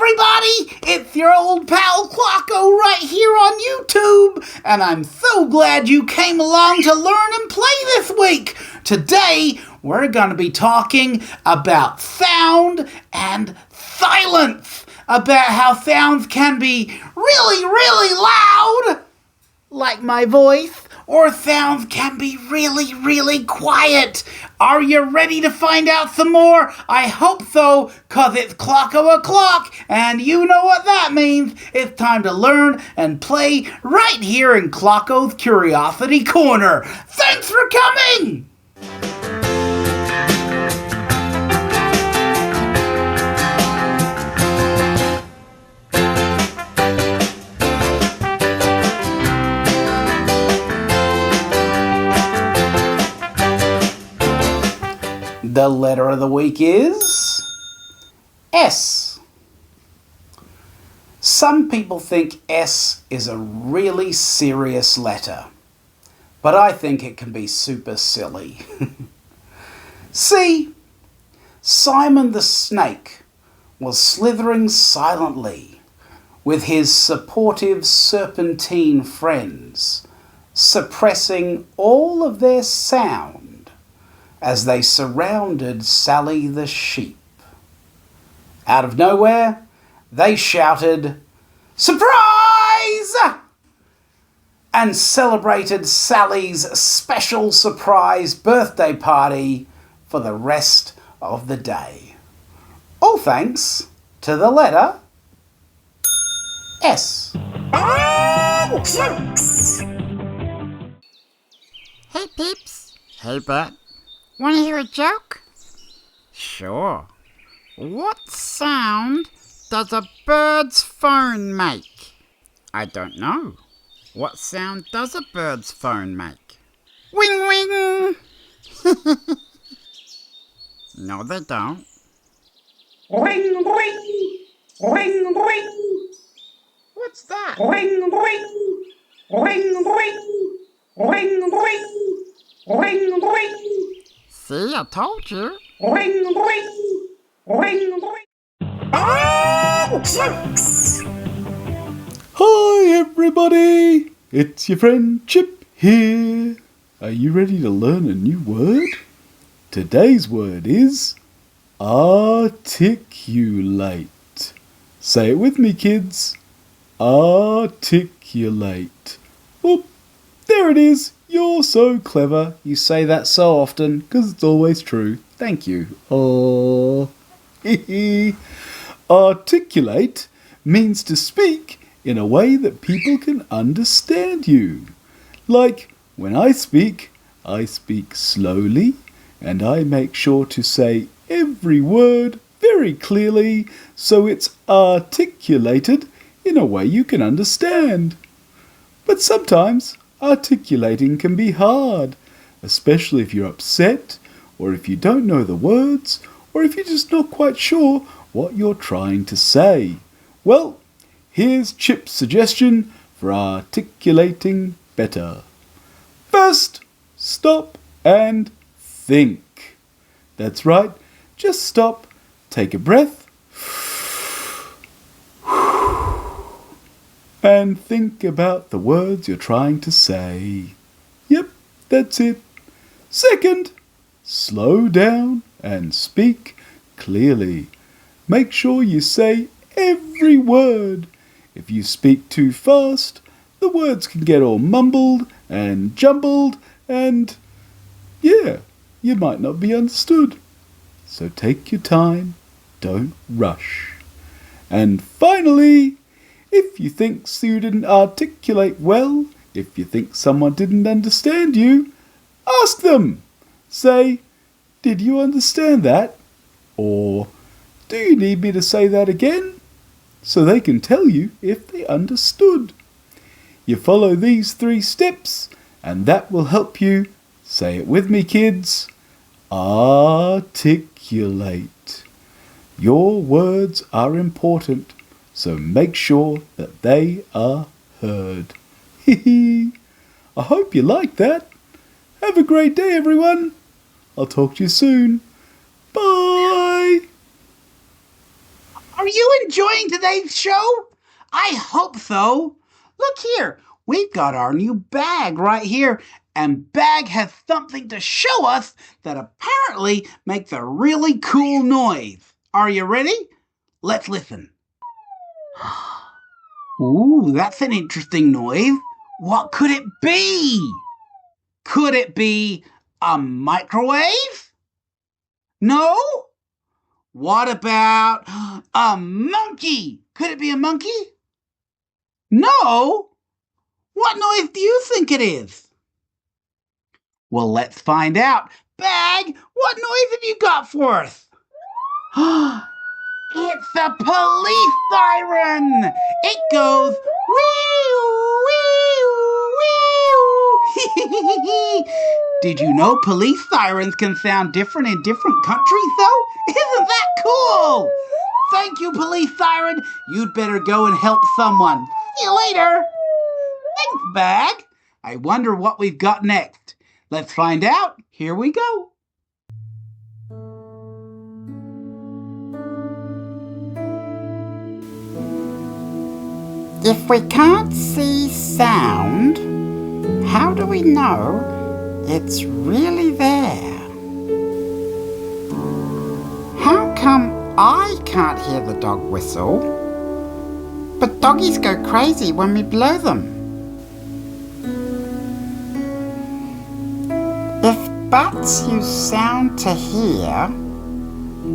everybody! It's your old pal 𝐁𝐢𝐫 right here on YouTube, and I'm so glad you came along to learn and play this week. Today, we're going to be talking about sound and silence, about how sounds can be really, really loud, like my voice, or sounds can be really, really quiet. Are you ready to find out some more? I hope so, cause it's 𝐁𝐢𝐫, and you know what that means. It's time to learn and play right here in 𝐁𝐢𝐫's Curiosity Corner. Thanks for coming! The letter of the week is S. Some people think S is a really serious letter, but I think it can be super silly. See, Simon the Snake was slithering silently with his supportive serpentine friends, suppressing all of their sound as they surrounded Sally the sheep. Out of nowhere, they shouted, "Surprise!" and celebrated Sally's special surprise birthday party for the rest of the day. All thanks to the letter S. Hey peeps. Hey Bert. Want to hear a joke? Sure. What sound does a bird's phone make? I don't know. What sound does a bird's phone make? Wing wing! No, they don't. Ring ring! Ring ring! What's that? Ring ring! Ring ring! Ring ring! Ring ring! See, I told you. Ring ring! Ring ring! Oh, jokes! Hi everybody, it's your friend Chip here. Are you ready to learn a new word? Today's word is articulate. Say it with me, kids. Articulate. Oh, there it is. You're so clever. You say that so often because it's always true. Thank you. Oh. Articulate means to speak in a way that people can understand you. Like when I speak slowly and I make sure to say every word very clearly so it's articulated in a way you can understand. But sometimes articulating can be hard, especially if you're upset, or if you don't know the words, or if you're just not quite sure what you're trying to say. Well, here's Chip's suggestion for articulating better. First, stop and think. That's right, just stop, take a breath, and think about the words you're trying to say. Yep, that's it. Second, slow down and speak clearly. Make sure you say every word. If you speak too fast, the words can get all mumbled and jumbled and, yeah, you might not be understood. So take your time, don't rush. And finally, if you think you didn't articulate well, if you think someone didn't understand you, ask them. Say, "Did you understand that?" Or, "Do you need me to say that again?" So they can tell you if they understood. You follow these 3 steps, and that will help you, say it with me kids, articulate. Your words are important. So make sure that they are heard. I hope you like that. Have a great day, everyone. I'll talk to you soon. Bye. Are you enjoying today's show? I hope so. Look here, we've got our new bag right here, and Bag has something to show us that apparently makes a really cool noise. Are you ready? Let's listen. Ooh, that's an interesting noise. What could it be? Could it be a microwave? No? What about a monkey? Could it be a monkey? No? What noise do you think it is? Well, let's find out. Bag, what noise have you got for us? It's a police siren! It goes wee-oo, wee-oo, wee-oo. Did you know police sirens can sound different in different countries, though? Isn't that cool? Thank you, police siren. You'd better go and help someone. See you later. Thanks, Bag. I wonder what we've got next. Let's find out. Here we go. If we can't see sound, how do we know it's really there? How come I can't hear the dog whistle, but doggies go crazy when we blow them? If bats use sound to hear,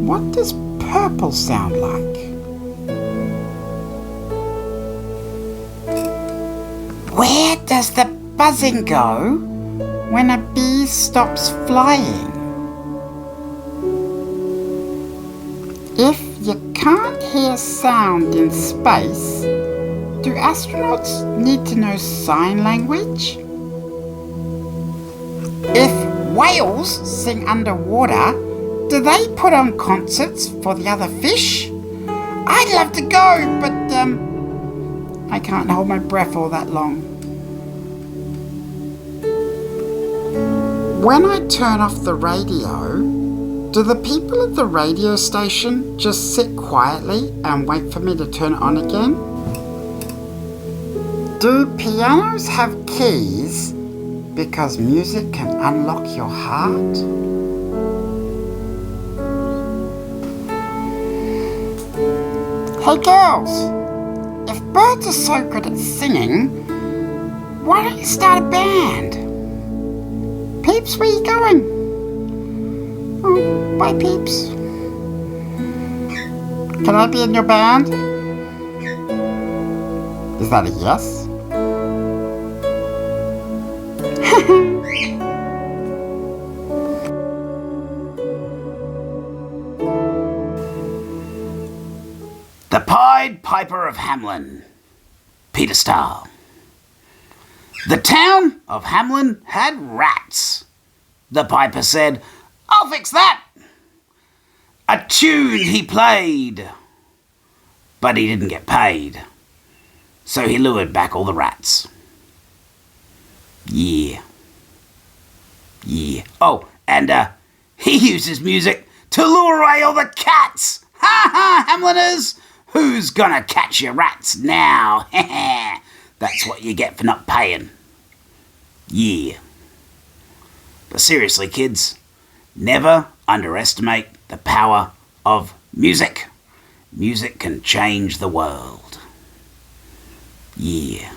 what does purple sound like? Where does the buzzing go when a bee stops flying? If you can't hear sound in space, do astronauts need to know sign language? If whales sing underwater, do they put on concerts for the other fish? I'd love to go, but I can't hold my breath all that long. When I turn off the radio, do the people at the radio station just sit quietly and wait for me to turn it on again? Do pianos have keys because music can unlock your heart? Hey girls! If birds are so good at singing, why don't you start a band? Peeps, where you going? Oh, bye, Peeps. Can I be in your band? Is that a yes? The Pied Piper of Hamelin, Peter Stahl. The town of Hamelin had rats. The piper said, "I'll fix that." A tune he played, but he didn't get paid. So he lured back all the rats. Yeah. Oh, and he uses music to lure away all the cats. Ha ha, Hameliners! Who's gonna catch your rats now? That's what you get for not paying. Yeah. But seriously, kids, never underestimate the power of music. Music can change the world. Yeah.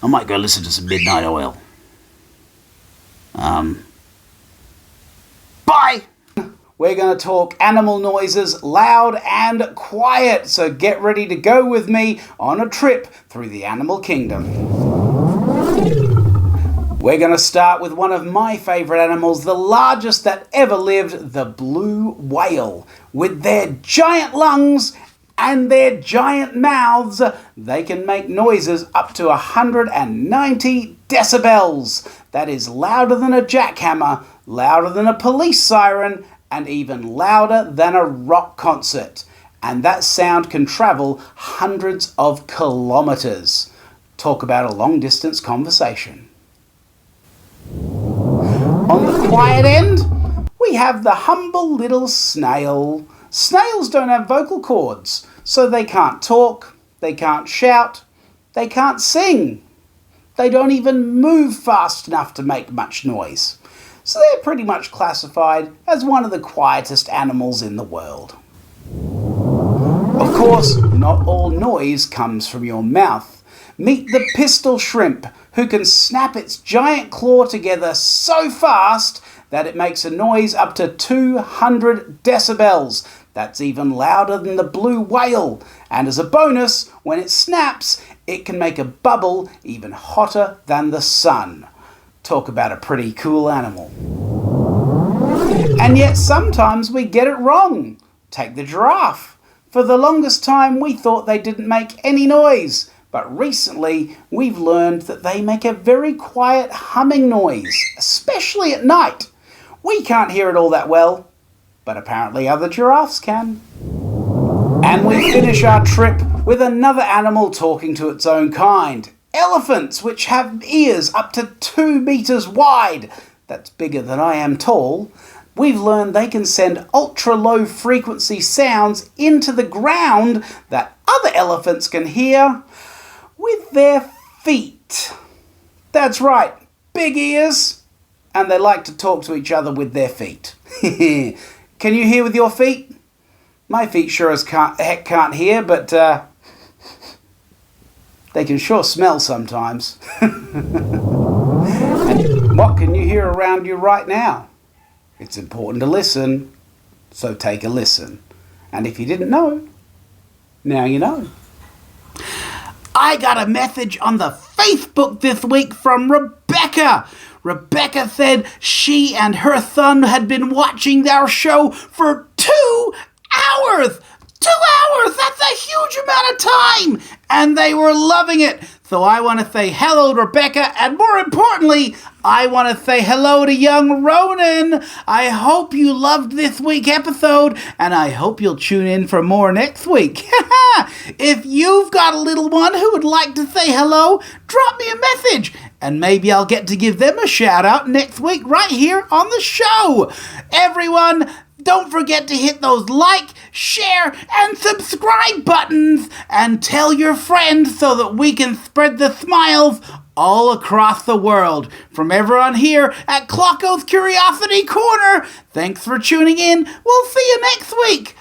I might go listen to some Midnight Oil. Bye! We're going to talk animal noises, loud and quiet. So get ready to go with me on a trip through the animal kingdom. We're going to start with one of my favourite animals, the largest that ever lived, the blue whale. With their giant lungs and their giant mouths, they can make noises up to 190 decibels. That is louder than a jackhammer, louder than a police siren, and even louder than a rock concert. And that sound can travel hundreds of kilometres. Talk about a long-distance conversation. On the quiet end, we have the humble little snail. Snails don't have vocal cords, so they can't talk, they can't shout, they can't sing. They don't even move fast enough to make much noise. So they're pretty much classified as one of the quietest animals in the world. Of course, not all noise comes from your mouth. Meet the pistol shrimp, who can snap its giant claw together so fast that it makes a noise up to 200 decibels. That's even louder than the blue whale. And as a bonus, when it snaps, it can make a bubble even hotter than the sun. Talk about a pretty cool animal. And yet sometimes we get it wrong. Take the giraffe. For the longest time we thought they didn't make any noise, but recently we've learned that they make a very quiet humming noise, especially at night. We can't hear it all that well, but apparently other giraffes can. And we finish our trip with another animal talking to its own kind. Elephants, which have ears up to 2 meters wide. That's bigger than I am tall. We've learned they can send ultra-low frequency sounds into the ground that other elephants can hear with their feet. That's right, big ears, and they like to talk to each other with their feet. Can you hear with your feet? My feet sure as heck can't hear, but they can sure smell sometimes. And what can you hear around you right now? It's important to listen, so take a listen. And if you didn't know, now you know. I got a message on the Facebook this week from Rebecca. Rebecca said she and her son had been watching our show for 2 hours. 2 hours! That's a huge amount of time! And they were loving it. So I want to say hello, Rebecca, and more importantly, I want to say hello to young Ronan. I hope you loved this week's episode, and I hope you'll tune in for more next week. If you've got a little one who would like to say hello, drop me a message, and maybe I'll get to give them a shout out next week right here on the show. Everyone, don't forget to hit those like, share, and subscribe buttons, and tell your friends so that we can spread the smiles all across the world. From everyone here at 𝐁𝐢𝐫 Curiosity Corner, thanks for tuning in. We'll see you next week.